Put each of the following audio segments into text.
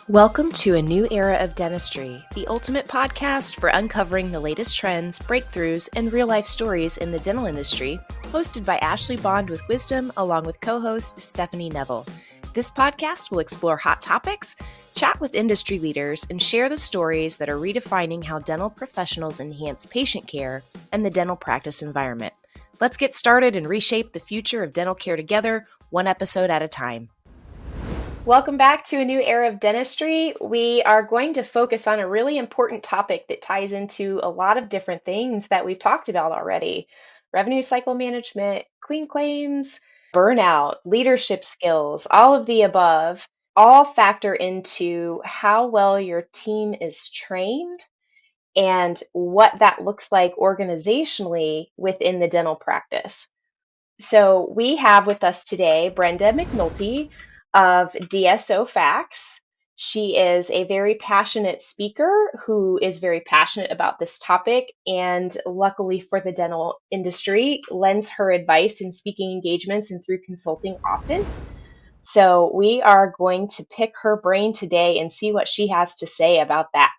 Welcome to A New Era of Dentistry, the ultimate podcast for uncovering the latest trends, breakthroughs, and real-life stories in the dental industry, hosted by Ashley Bond with Wisdom, along with co-host Stephanie Neville. This podcast will explore hot topics, chat with industry leaders, and share the stories that are redefining how dental professionals enhance patient care and the dental practice environment. Let's get started and reshape the future of dental care together, one episode at a time. Welcome back to A New Era of Dentistry. We are going to focus on a really important topic that ties into a lot of different things that we've talked about already. Revenue cycle management, clean claims, burnout, leadership skills, all of the above, all factor into how well your team is trained and what that looks like organizationally within the dental practice. So we have with us today Brenda McNulty of DSO Facts. She is a very passionate speaker who is very passionate about this topic, and luckily for the dental industry, lends her advice in speaking engagements and through consulting often. So we are going to pick her brain today and see what she has to say about that.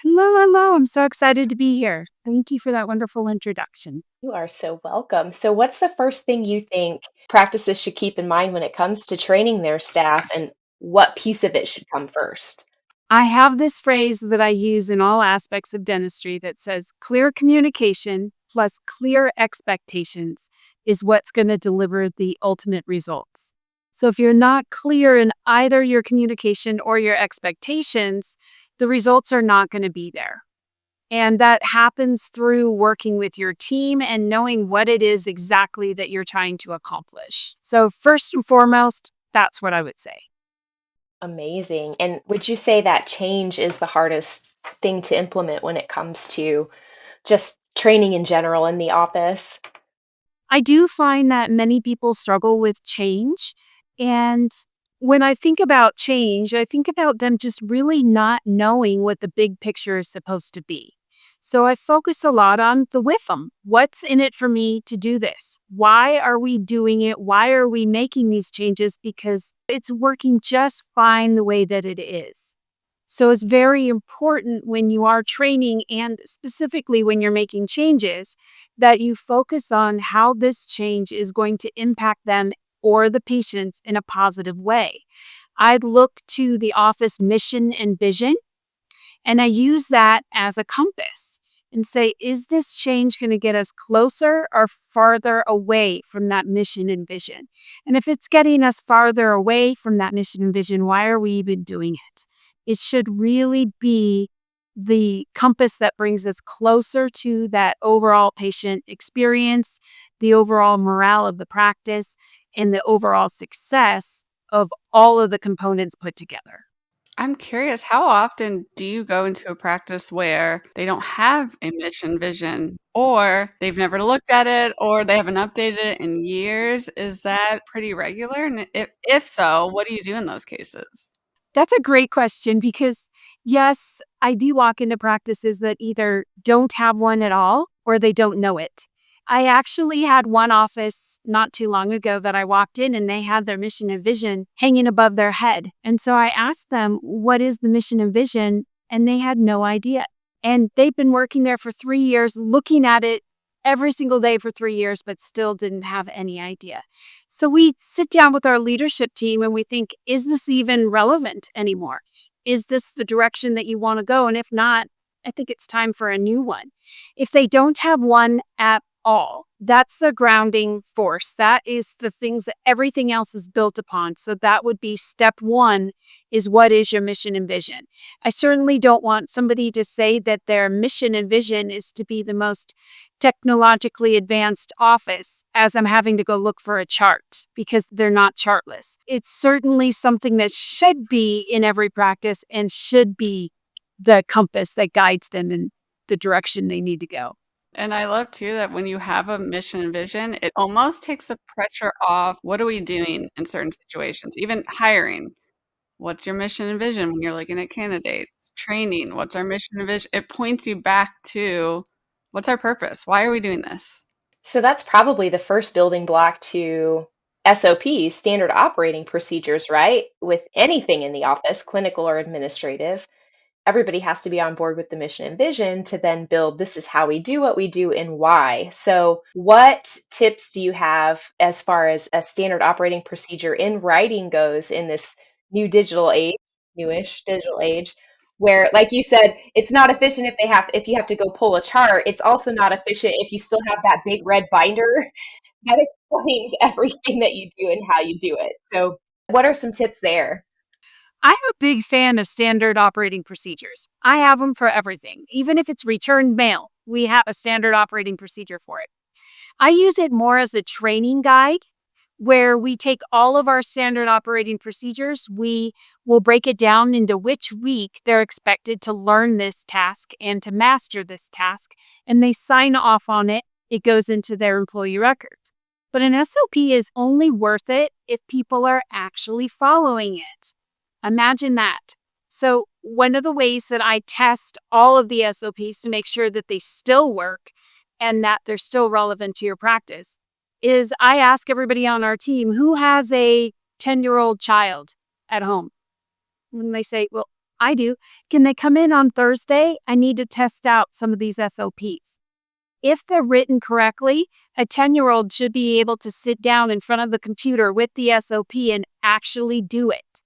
Hello. I'm so excited to be here. Thank you for that wonderful introduction. You are so welcome. So what's the first thing you think practices should keep in mind when it comes to training their staff, and what piece of it should come first? I have this phrase that I use in all aspects of dentistry that says clear communication plus clear expectations is what's going to deliver the ultimate results. So if you're not clear in either your communication or your expectations, the results are not going to be there. And that happens through working with your team and knowing what it is exactly that you're trying to accomplish. So first and foremost, that's what I would say. Amazing. And would you say that change is the hardest thing to implement when it comes to just training in general in the office? I do find that many people struggle with change. And when I think about change, I think about them just really not knowing what the big picture is supposed to be. So I focus a lot on the with them. What's in it for me to do this? Why are we doing it? Why are we making these changes? Because it's working just fine the way that it is. So it's very important when you are training, and specifically when you're making changes, that you focus on how this change is going to impact them or the patients in a positive way. I'd look to the office mission and vision, and I use that as a compass and say, is this change going to get us closer or farther away from that mission and vision? And if it's getting us farther away from that mission and vision, why are we even doing it? It should really be the compass that brings us closer to that overall patient experience, the overall morale of the practice, and the overall success of all of the components put together. I'm curious, how often do you go into a practice where they don't have a mission vision, or they've never looked at it, or they haven't updated it in years? Is that pretty regular? And if so, what do you do in those cases? That's a great question because, yes, I do walk into practices that either don't have one at all or they don't know it. I actually had one office not too long ago that I walked in and they had their mission and vision hanging above their head. And so I asked them, what is the mission and vision? And they had no idea. And they've been working there for 3 years, looking at it every single day for 3 years, but still didn't have any idea. So we sit down with our leadership team and we think, is this even relevant anymore? Is this the direction that you want to go? And if not, I think it's time for a new one. If they don't have one at all, that's the grounding force. That is the things that everything else is built upon. So that would be step one, is what is your mission and vision? I certainly don't want somebody to say that their mission and vision is to be the most technologically advanced office as I'm having to go look for a chart, because they're not chartless. It's certainly something that should be in every practice and should be the compass that guides them in the direction they need to go. And I love too that when you have a mission and vision, it almost takes the pressure off. What are we doing in certain situations? Even hiring. What's your mission and vision when you're looking at candidates? Training. What's our mission and vision? It points you back to, what's our purpose? Why are we doing this? So that's probably the first building block to SOPs, standard operating procedures, right? With anything in the office, clinical or administrative, everybody has to be on board with the mission and vision to then build this is how we do what we do and why. So, what tips do you have as far as a standard operating procedure in writing goes in this new digital age, newish digital age? Where, like you said, it's not efficient if you have to go pull a chart. It's also not efficient if you still have that big red binder that explains everything that you do and how you do it. So, what are some tips there? I'm a big fan of standard operating procedures. I have them for everything. Even if it's returned mail, we have a standard operating procedure for it. I use it more as a training guide where we take all of our standard operating procedures. We will break it down into which week they're expected to learn this task and to master this task, and they sign off on it. It goes into their employee records. But an SOP is only worth it if people are actually following it. Imagine that. So, one of the ways that I test all of the SOPs to make sure that they still work and that they're still relevant to your practice is I ask everybody on our team who has a 10-year-old child at home. When they say, well, I do, can they come in on Thursday? I need to test out some of these SOPs. If they're written correctly, a 10-year-old should be able to sit down in front of the computer with the SOP and actually do it.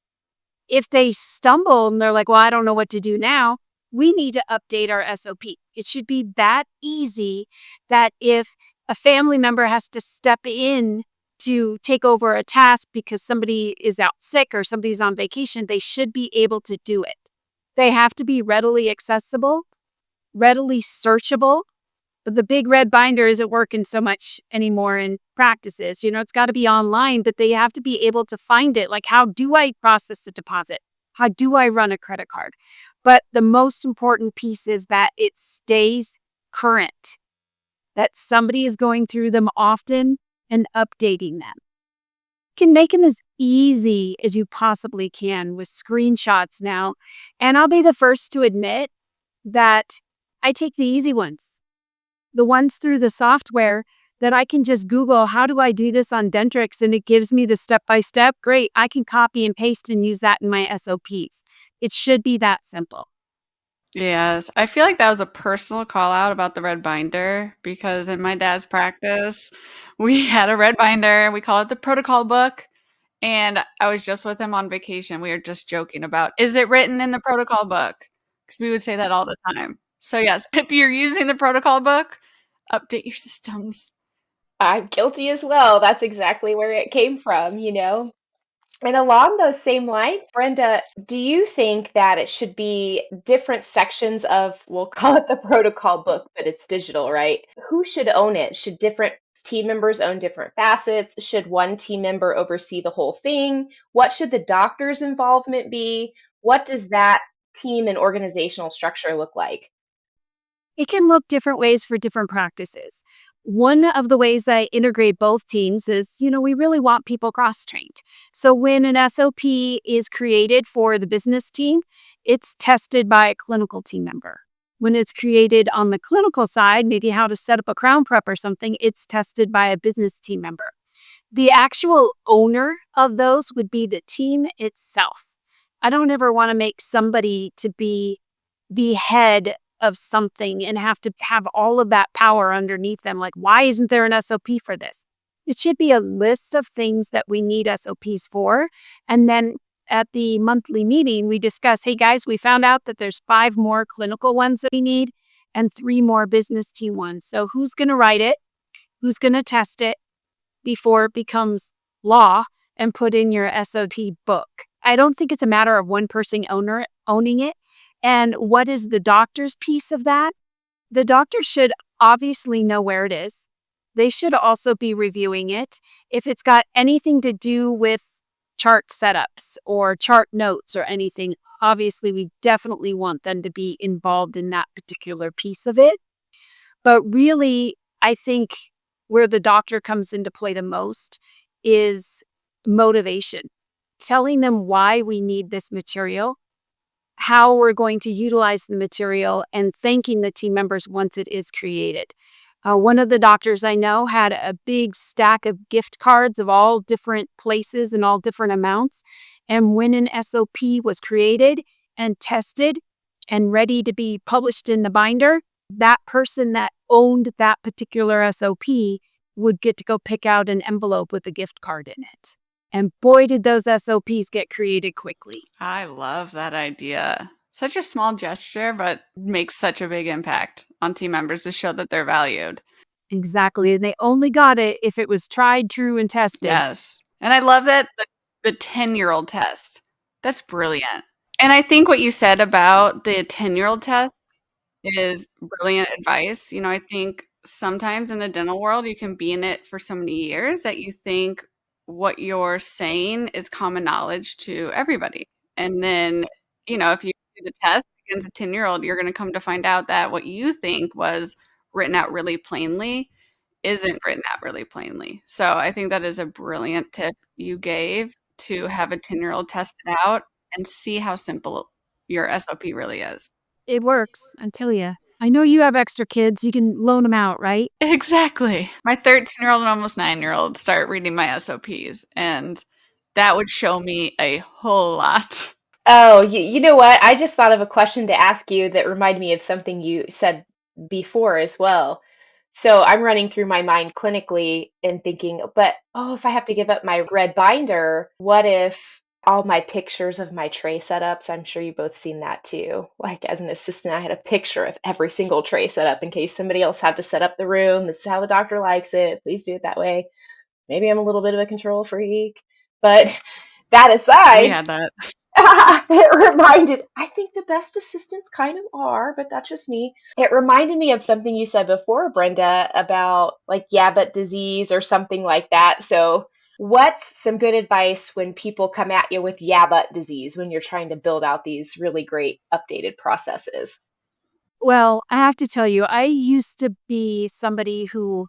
If they stumble and they're like, well, I don't know what to do now, we need to update our SOP. It should be that easy that if a family member has to step in to take over a task because somebody is out sick or somebody's on vacation, they should be able to do it. They have to be readily accessible, readily searchable. But the big red binder isn't working so much anymore in practices. It's got to be online, but they have to be able to find it. Like, how do I process a deposit? How do I run a credit card? But the most important piece is that it stays current, that somebody is going through them often and updating them. You can make them as easy as you possibly can with screenshots now. And I'll be the first to admit that I take the easy ones. The ones through the software that I can just Google, how do I do this on Dentrix? And it gives me the step-by-step. Great, I can copy and paste and use that in my SOPs. It should be that simple. Yes, I feel like that was a personal call out about the red binder because in my dad's practice, we had a red binder. We call it the protocol book. And I was just with him on vacation. We were just joking about, is it written in the protocol book? Because we would say that all the time. So yes, if you're using the protocol book, update your systems. I'm guilty as well. That's exactly where it came from. And along those same lines, Brenda, do you think that it should be different sections of, we'll call it the protocol book, but it's digital, right? Who should own it? Should different team members own different facets? Should one team member oversee the whole thing? What should the doctor's involvement be? What does that team and organizational structure look like? It can look different ways for different practices. One of the ways that I integrate both teams is, we really want people cross-trained. So when an SOP is created for the business team, it's tested by a clinical team member. When it's created on the clinical side, maybe how to set up a crown prep or something, it's tested by a business team member. The actual owner of those would be the team itself. I don't ever want to make somebody to be the head of something and have to have all of that power underneath them. Like, why isn't there an SOP for this? It should be a list of things that we need SOPs for. And then at the monthly meeting, we discuss, hey guys, we found out that there's 5 more clinical ones that we need and 3 more business team ones. So who's going to write it? Who's going to test it before it becomes law and put in your SOP book? I don't think it's a matter of one person owning it. And what is the doctor's piece of that? The doctor should obviously know where it is. They should also be reviewing it. If it's got anything to do with chart setups or chart notes or anything, obviously we definitely want them to be involved in that particular piece of it. But really, I think where the doctor comes into play the most is motivation. Telling them why we need this material, how we're going to utilize the material, and thanking the team members once it is created. One of the doctors I know had a big stack of gift cards of all different places and all different amounts. And when an SOP was created and tested and ready to be published in the binder, that person that owned that particular SOP would get to go pick out an envelope with a gift card in it. And boy, did those SOPs get created quickly. I love that idea. Such a small gesture, but makes such a big impact on team members to show that they're valued. Exactly. And they only got it if it was tried, true, and tested. Yes. And I love that the 10-year-old test. That's brilliant. And I think what you said about the 10-year-old test is brilliant advice. I think sometimes in the dental world, you can be in it for so many years that you think what you're saying is common knowledge to everybody. And then, if you do the test against a 10-year-old, you're going to come to find out that what you think was written out really plainly isn't written out really plainly. So I think that is a brilliant tip you gave to have a 10-year-old test it out and see how simple your SOP really is. It works, I tell you. I know you have extra kids. You can loan them out, right? Exactly. My 13-year-old and almost 9-year-old start reading my SOPs, and that would show me a whole lot. Oh, you know what? I just thought of a question to ask you that reminded me of something you said before as well. So I'm running through my mind clinically and thinking, but if I have to give up my red binder, what if all my pictures of my tray setups? I'm sure you both seen that too. Like as an assistant, I had a picture of every single tray setup in case somebody else had to set up the room. This is how the doctor likes it. Please do it that way. Maybe I'm a little bit of a control freak, but that We aside, had that. it reminded, I think the best assistants kind of are, but that's just me. It reminded me of something you said before, Brenda, about like Yabbit disease or something like that. So, what's some good advice when people come at you with Yabbit disease when you're trying to build out these really great updated processes? Well, I have to tell you, I used to be somebody who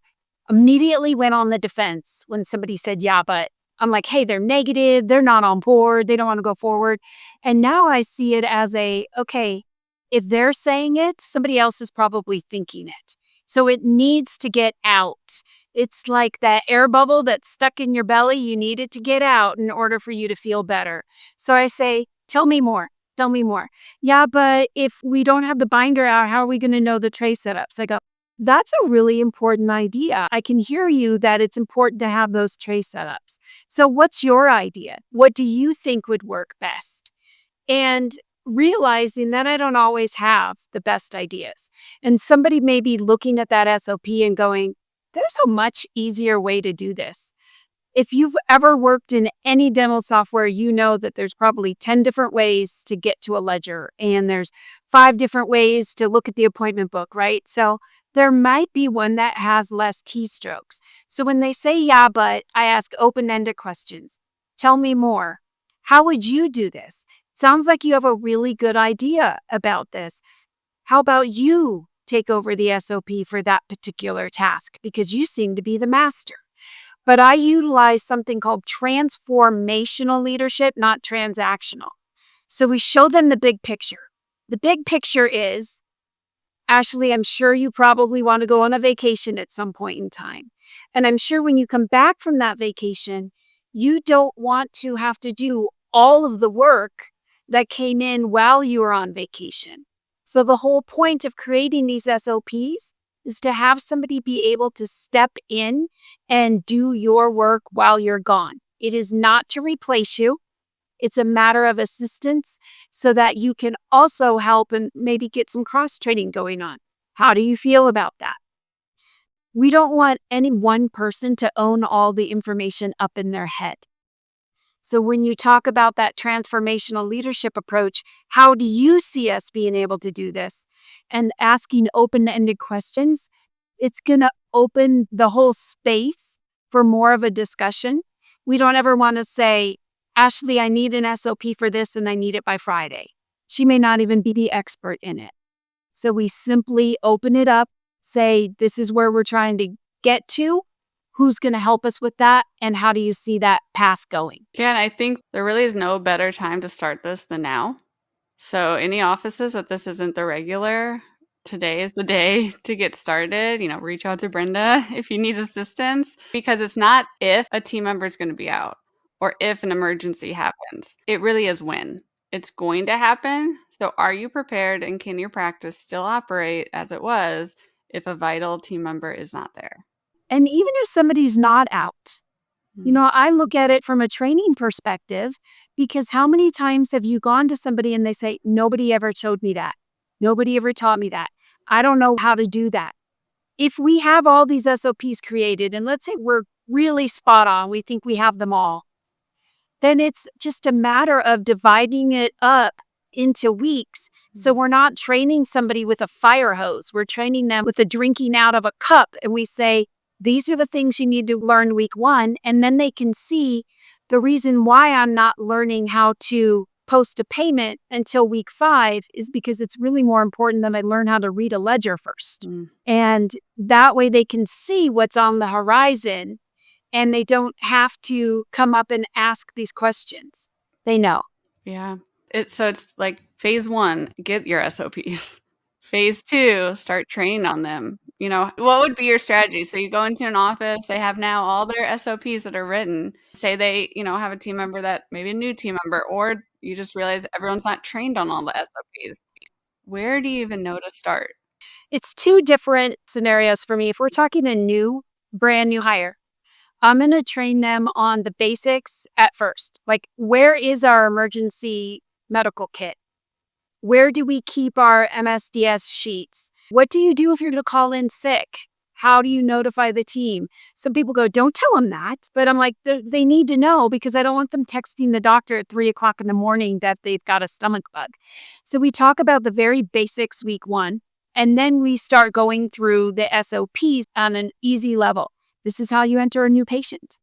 immediately went on the defense when somebody said, yeah, but I'm like, hey, they're negative. They're not on board. They don't want to go forward. And now I see it as okay, if they're saying it, somebody else is probably thinking it. So it needs to get out. It's like that air bubble that's stuck in your belly. You need it to get out in order for you to feel better. So I say, tell me more. Tell me more. Yeah, but if we don't have the binder out, how are we going to know the tray setups? I go, that's a really important idea. I can hear you that it's important to have those tray setups. So what's your idea? What do you think would work best? And realizing that I don't always have the best ideas. And somebody may be looking at that SOP and going, there's a much easier way to do this. If you've ever worked in any dental software, you know that there's probably 10 different ways to get to a ledger, and there's 5 different ways to look at the appointment book, right? So there might be one that has less keystrokes. So when they say, yeah, but I ask open-ended questions. Tell me more. How would you do this? Sounds like you have a really good idea about this. How about you take over the SOP for that particular task because you seem to be the master? But I utilize something called transformational leadership, not transactional. So we show them the big picture. The big picture is, Ashley, I'm sure you probably want to go on a vacation at some point in time. And I'm sure when you come back from that vacation, you don't want to have to do all of the work that came in while you were on vacation. So the whole point of creating these SOPs is to have somebody be able to step in and do your work while you're gone. It is not to replace you. It's a matter of assistance so that you can also help and maybe get some cross-training going on. How do you feel about that? We don't want any one person to own all the information up in their head. So when you talk about that transformational leadership approach, how do you see us being able to do this? And asking open-ended questions, it's going to open the whole space for more of a discussion. We don't ever want to say, Ashley, I need an SOP for this and I need it by Friday. She may not even be the expert in it. So we simply open it up, say, this is where we're trying to get to. Who's going to help us with that? And how do you see that path going? Yeah, and I think there really is no better time to start this than now. So any offices that this isn't the regular, today is the day to get started. Reach out to Brenda if you need assistance, because it's not if a team member is going to be out or if an emergency happens. It really is when it's going to happen. So are you prepared, and can your practice still operate as it was if a vital team member is not there? And even if somebody's not out, I look at it from a training perspective, because how many times have you gone to somebody and they say, nobody ever showed me that. Nobody ever taught me that. I don't know how to do that. If we have all these SOPs created, and let's say we're really spot on, we think we have them all, then it's just a matter of dividing it up into weeks. So we're not training somebody with a fire hose. We're training them with a drinking out of a cup. And we say, these are the things you need to learn week 1. And then they can see the reason why I'm not learning how to post a payment until week 5 is because it's really more important that I learn how to read a ledger first. And that way they can see what's on the horizon, and they don't have to come up and ask these questions. They know. Yeah. So it's like phase 1, get your SOPs. Phase 2, start training on them. What would be your strategy? So you go into an office, they have now all their SOPs that are written. Say they, have a team member that maybe a new team member, or you just realize everyone's not trained on all the SOPs. Where do you even know to start? It's 2 different scenarios for me. If we're talking a brand new hire, I'm going to train them on the basics at first. Like, where is our emergency medical kit? Where do we keep our MSDS sheets? What do you do if you're going to call in sick? How do you notify the team? Some people go, don't tell them that. But I'm like, they need to know, because I don't want them texting the doctor at 3:00 in the morning that they've got a stomach bug. So we talk about the very basics week 1, and then we start going through the SOPs on an easy level. This is how you enter a new patient.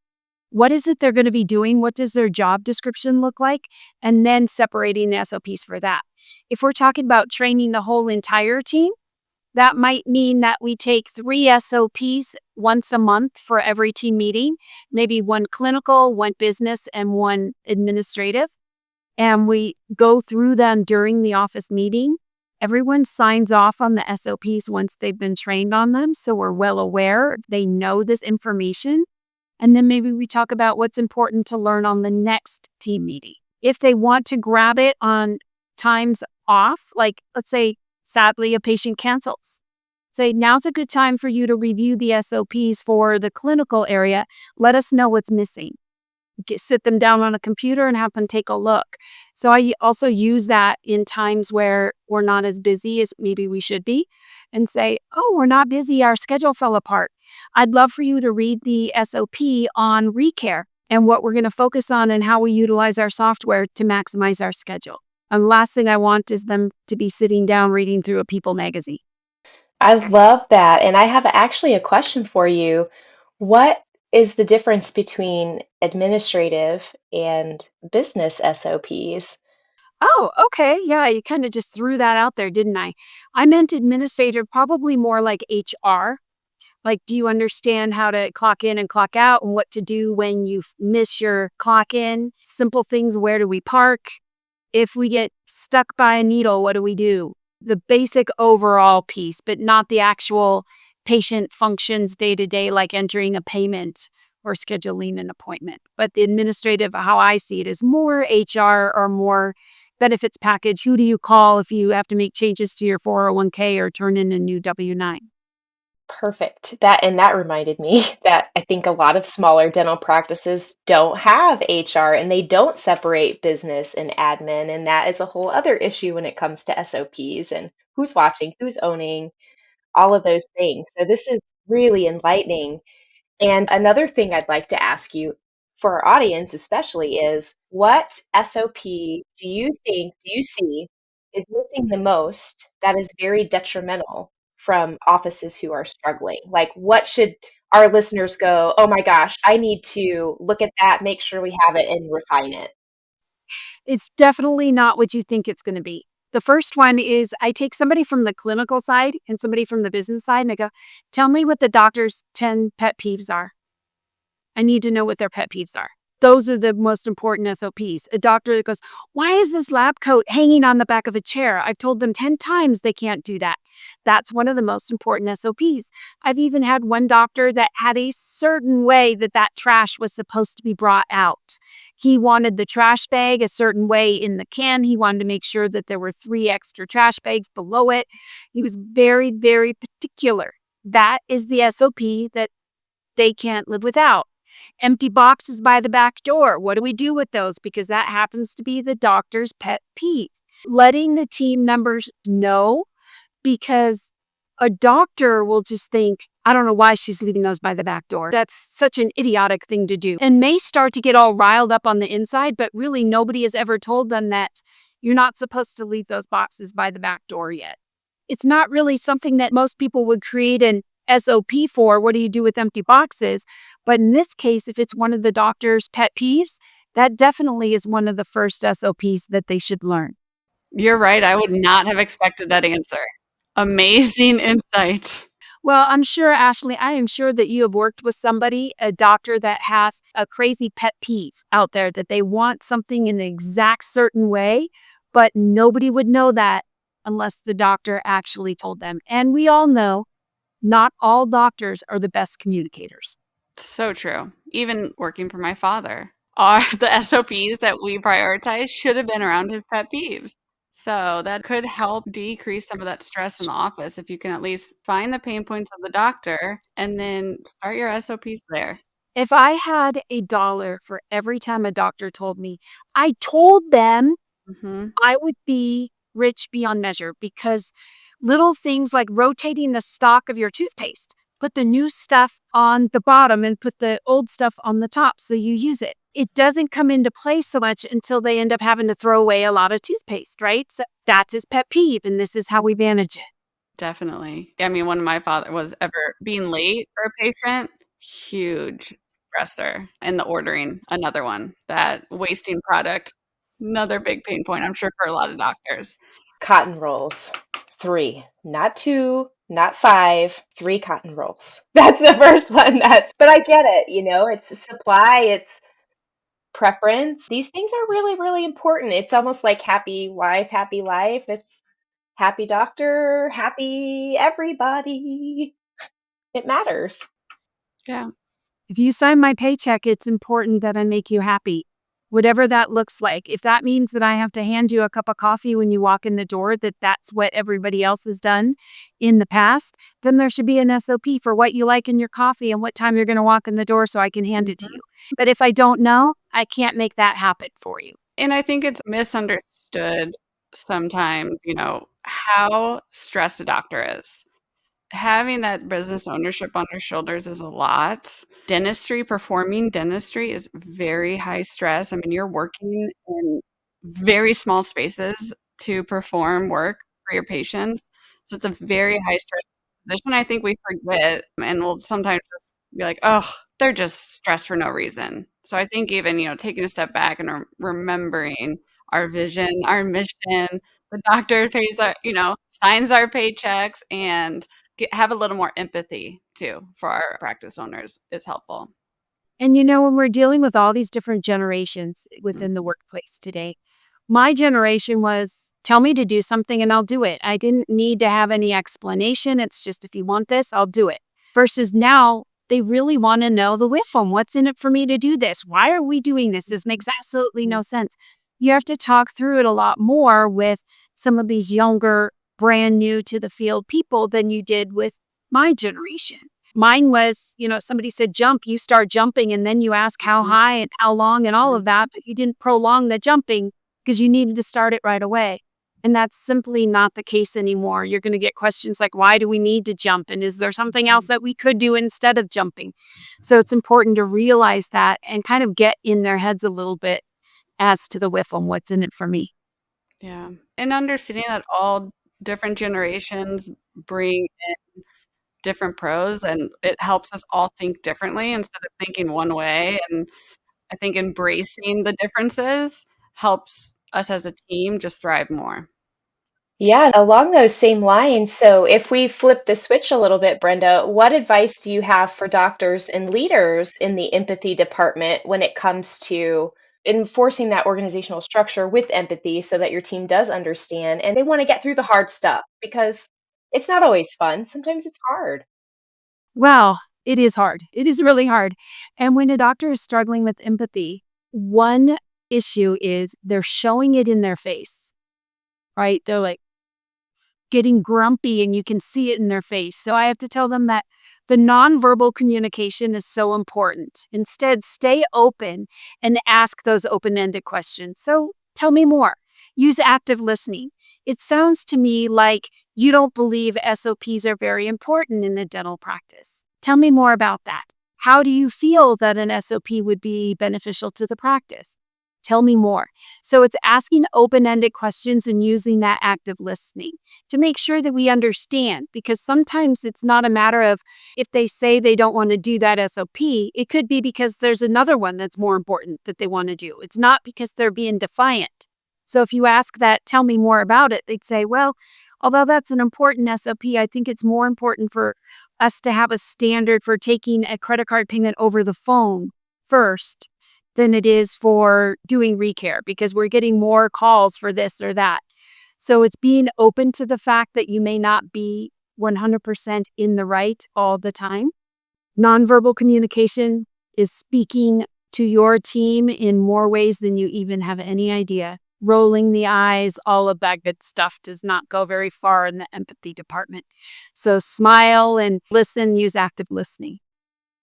What is it they're going to be doing? What does their job description look like? And then separating the SOPs for that. If we're talking about training the whole entire team, that might mean that we take 3 SOPs once a month for every team meeting, maybe 1 clinical, 1 business, and 1 administrative. And we go through them during the office meeting. Everyone signs off on the SOPs once they've been trained on them, so we're well aware. They know this information. And then maybe we talk about what's important to learn on the next team meeting. If they want to grab it on times off, like let's say, sadly, a patient cancels. Say, now's a good time for you to review the SOPs for the clinical area. Let us know what's missing. Sit them down on a computer and have them take a look. So I also use that in times where we're not as busy as maybe we should be, and say, oh, we're not busy. Our schedule fell apart. I'd love for you to read the SOP on recare and what we're going to focus on and how we utilize our software to maximize our schedule. And the last thing I want is them to be sitting down reading through a People magazine. I love that. And I have actually a question for you. What is the difference between administrative and business SOPs? Oh, okay. Yeah, you kind of just threw that out there, didn't I? I meant administrative, probably more like HR. Like, do you understand how to clock in and clock out, and what to do when you miss your clock in? Simple things. Where do we park? If we get stuck by a needle, what do we do? The basic overall piece, but not the actual patient functions day to day, like entering a payment or scheduling an appointment. But the administrative, how I see it, is more HR or more benefits package. Who do you call if you have to make changes to your 401k or turn in a new W-9? Perfect. That reminded me that I think a lot of smaller dental practices don't have HR and they don't separate business and admin, and that is a whole other issue when it comes to SOPs and who's watching, who's owning, all of those things. So this is really enlightening. And another thing I'd like to ask you, for our audience especially, is what SOP do you see is missing the most that is very detrimental from offices who are struggling? Like, what should our listeners go, oh my gosh, I need to look at that, make sure we have it, and refine it? It's definitely not what you think it's going to be. The first one is I take somebody from the clinical side and somebody from the business side, and I go, tell me what the doctor's 10 pet peeves are. I need to know what their pet peeves are. Those are the most important SOPs. A doctor that goes, why is this lab coat hanging on the back of a chair? I've told them 10 times they can't do that. That's one of the most important SOPs. I've even had one doctor that had a certain way that that trash was supposed to be brought out. He wanted the trash bag a certain way in the can. He wanted to make sure that there were 3 extra trash bags below it. He was very, very particular. That is the SOP that they can't live without. Empty boxes by the back door. What do we do with those? Because that happens to be the doctor's pet peeve. Letting the team members know, because a doctor will just think, I don't know why she's leaving those by the back door. That's such an idiotic thing to do, and may start to get all riled up on the inside, but really nobody has ever told them that you're not supposed to leave those boxes by the back door yet. It's not really something that most people would create an SOP for. What do you do with empty boxes? But in this case, if it's one of the doctor's pet peeves, that definitely is one of the first SOPs that they should learn. You're right. I would not have expected that answer. Amazing insight. Well, I'm sure, Ashley, I am sure that you have worked with somebody, a doctor that has a crazy pet peeve out there, that they want something in an exact certain way, but nobody would know that unless the doctor actually told them. And we all know not all doctors are the best communicators. So true. Even working for my father, the SOPs that we prioritize should have been around his pet peeves. So that could help decrease some of that stress in the office if you can at least find the pain points of the doctor and then start your SOPs there. If I had $1 for every time a doctor told me, I told them, I would be rich beyond measure, because little things like rotating the stock of your toothpaste, put the new stuff on the bottom and put the old stuff on the top so you use it. It doesn't come into play so much until they end up having to throw away a lot of toothpaste, right? So that's his pet peeve, and this is how we manage it. Definitely. I mean, when my father was ever being late for a patient, huge stressor. And the ordering, another one. That wasting product, another big pain point, I'm sure, for a lot of doctors. Cotton rolls. 3, not 2, not 5, 3 cotton rolls. That's the first one. But I get it, it's supply, it's preference. These things are really, really important. It's almost like happy wife, happy life. It's happy doctor, happy everybody. It matters. Yeah. If you sign my paycheck, it's important that I make you happy, whatever that looks like. If that means that I have to hand you a cup of coffee when you walk in the door, that's what everybody else has done in the past, then there should be an SOP for what you like in your coffee and what time you're going to walk in the door so I can hand it to you. But if I don't know, I can't make that happen for you. And I think it's misunderstood sometimes, how stressed a doctor is. Having that business ownership on your shoulders is a lot. Performing dentistry is very high stress. I mean, you're working in very small spaces to perform work for your patients. So it's a very high stress position. I think we forget, and we'll sometimes just be like, oh, they're just stressed for no reason. So I think even, taking a step back and remembering our vision, our mission, the doctor pays our, signs our paychecks, and have a little more empathy too for our practice owners is helpful. And when we're dealing with all these different generations within the workplace today, my generation was, tell me to do something and I'll do it. I didn't need to have any explanation. It's just, if you want this, I'll do it. Versus now, they really want to know the WIFM. What's in it for me to do this? Why are we doing this? This makes absolutely no sense. You have to talk through it a lot more with some of these younger, brand new to the field people than you did with my generation. Mine was, somebody said jump, you start jumping, and then you ask how high and how long and all of that, but you didn't prolong the jumping because you needed to start it right away. And that's simply not the case anymore. You're going to get questions like, why do we need to jump? And is there something else that we could do instead of jumping? So it's important to realize that and kind of get in their heads a little bit as to the WIFM, what's in it for me. Yeah. And understanding that all different generations bring in different pros, and it helps us all think differently instead of thinking one way. And I think embracing the differences helps us as a team just thrive more. Yeah, along those same lines, so if we flip the switch a little bit, Brenda, what advice do you have for doctors and leaders in the empathy department when it comes to enforcing that organizational structure with empathy so that your team does understand and they want to get through the hard stuff? Because it's not always fun. Sometimes it's hard. Well, it is hard. It is really hard. And when a doctor is struggling with empathy, one issue is they're showing it in their face, right? They're like getting grumpy and you can see it in their face. So I have to tell them that the nonverbal communication is so important. Instead, stay open and ask those open ended questions. So tell me more. Use active listening. It sounds to me like you don't believe SOPs are very important in the dental practice. Tell me more about that. How do you feel that an SOP would be beneficial to the practice? Tell me more. So it's asking open ended questions and using that active listening to make sure that we understand, because sometimes it's not a matter of if they say they don't want to do that SOP, it could be because there's another one that's more important that they want to do. It's not because they're being defiant. So if you ask that, tell me more about it, they'd say, well, although that's an important SOP, I think it's more important for us to have a standard for taking a credit card payment over the phone first than it is for doing recare because we're getting more calls for this or that. So it's being open to the fact that you may not be 100% in the right all the time. Nonverbal communication is speaking to your team in more ways than you even have any idea. Rolling the eyes, all of that good stuff does not go very far in the empathy department. So smile and listen, use active listening.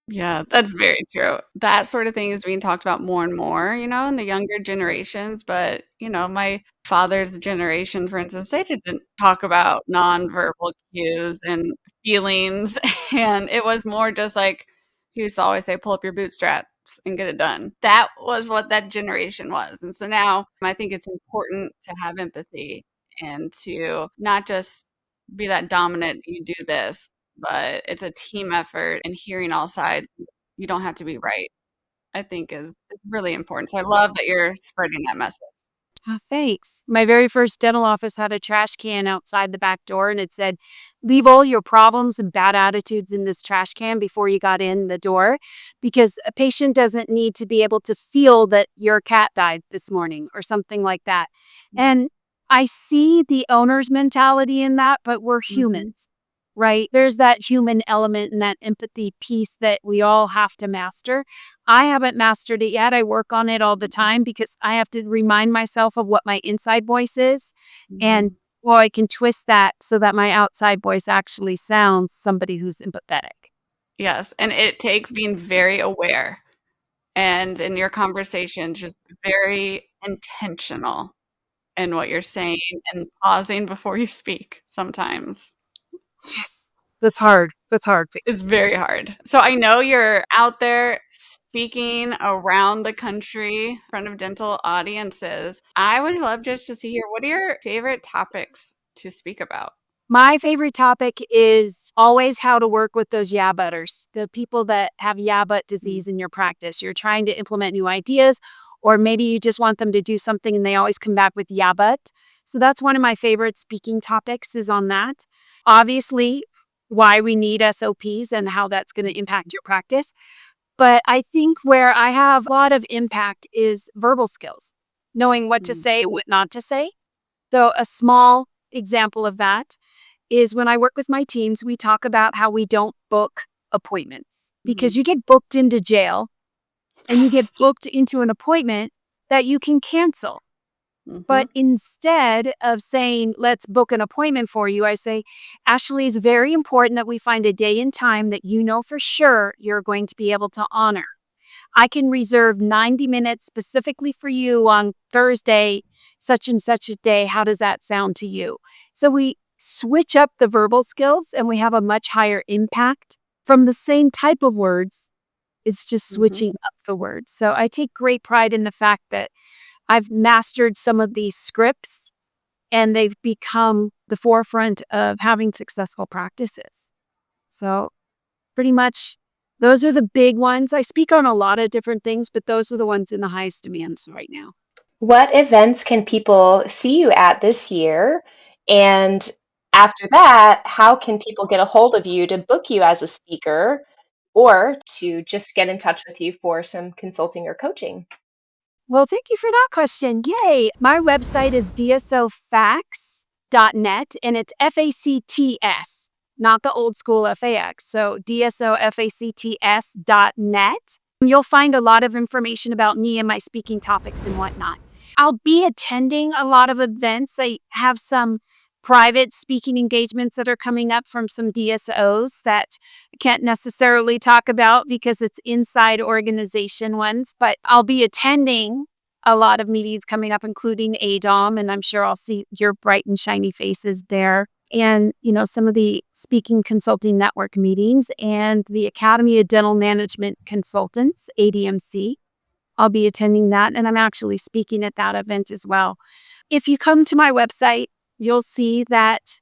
Yeah, that's very true. That sort of thing is being talked about more and more, in the younger generations. But, my father's generation, for instance, they didn't talk about nonverbal cues and feelings. And it was more just like he used to always say, pull up your bootstraps and get it done. That was what that generation was. And so now I think it's important to have empathy and to not just be that dominant, you do this, but it's a team effort and hearing all sides. You don't have to be right, I think is really important. So I love that you're spreading that message. Oh, thanks. My very first dental office had a trash can outside the back door and it said, leave all your problems and bad attitudes in this trash can before you got in the door, because a patient doesn't need to be able to feel that your cat died this morning or something like that. And I see the owner's mentality in that, but we're Mhm. humans, right? There's that human element and that empathy piece that we all have to master. I haven't mastered it yet. I work on it all the time because I have to remind myself of what my inside voice is. And Mhm. well, I can twist that so that my outside voice actually sounds somebody who's empathetic. Yes, and it takes being very aware and in your conversations, just very intentional in what you're saying and pausing before you speak sometimes. Yes. That's hard. That's hard. It's very hard. So I know you're out there speaking around the country in front of dental audiences. I would love just to see here, what are your favorite topics to speak about? My favorite topic is always how to work with those yeah butters, the people that have yeah but Mm, disease in your practice. You're trying to implement new ideas, or maybe you just want them to do something and they always come back with yeah but. So that's one of my favorite speaking topics is on that. Obviously, why we need SOPs and how that's going to impact your practice. But I think where I have a lot of impact is verbal skills, knowing what to mm, say, what not to say. So a small example of that is when I work with my teams, we talk about how we don't book appointments because mhm, you get booked into jail and you get booked into an appointment that you can cancel. mhm, But instead of saying, let's book an appointment for you, I say, Ashley, it's very important that we find a day and time that you know for sure you're going to be able to honor. I can reserve 90 minutes specifically for you on Thursday, such and such a day. How does that sound to you? So we switch up the verbal skills and we have a much higher impact from the same type of words. It's just mhm. switching up the words. So I take great pride in the fact that I've mastered some of these scripts and they've become the forefront of having successful practices. So pretty much those are the big ones. I speak on a lot of different things, but those are the ones in the highest demands right now. What events can people see you at this year? And after that, how can people get a hold of you to book you as a speaker or to just get in touch with you for some consulting or coaching? Well, thank you for that question. Yay. My website is dsofacts.net, and it's FACTS, not the old school FAX. So dsofacts.net. You'll find a lot of information about me and my speaking topics and whatnot. I'll be attending a lot of events. I have some private speaking engagements that are coming up from some DSOs that I can't necessarily talk about because it's inside organization ones, but I'll be attending a lot of meetings coming up, including ADOM, and I'm sure I'll see your bright and shiny faces there. And, some of the Speaking Consulting Network meetings and the Academy of Dental Management Consultants, ADMC. I'll be attending that, and I'm actually speaking at that event as well. If you come to my website, you'll see that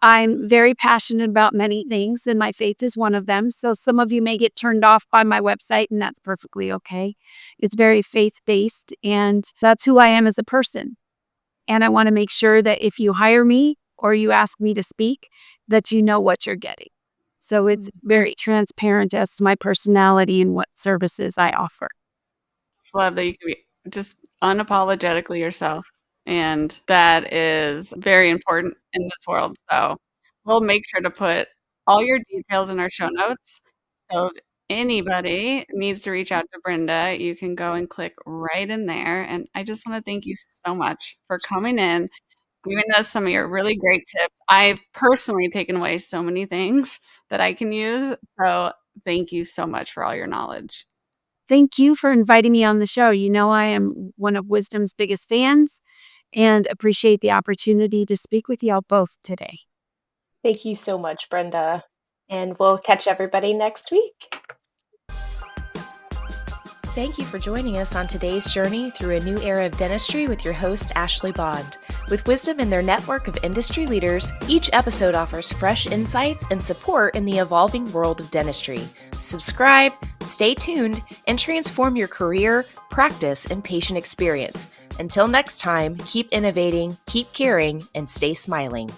I'm very passionate about many things, and my faith is one of them. So some of you may get turned off by my website, and that's perfectly okay. It's very faith-based, and that's who I am as a person. And I want to make sure that if you hire me or you ask me to speak, that you know what you're getting. So it's very transparent as to my personality and what services I offer. Just love that you can be just unapologetically yourself. And that is very important in this world. So we'll make sure to put all your details in our show notes. So if anybody needs to reach out to Brenda, you can go and click right in there. And I just want to thank you so much for coming in, giving us some of your really great tips. I've personally taken away so many things that I can use. So thank you so much for all your knowledge. Thank you for inviting me on the show. I am one of Wisdom's biggest fans and appreciate the opportunity to speak with y'all both today. Thank you so much, Brenda. And we'll catch everybody next week. Thank you for joining us on today's journey through a new era of dentistry with your host, Ashley Bond. With wisdom in their network of industry leaders, each episode offers fresh insights and support in the evolving world of dentistry. Subscribe, stay tuned, and transform your career, practice, and patient experience. Until next time, keep innovating, keep caring, and stay smiling.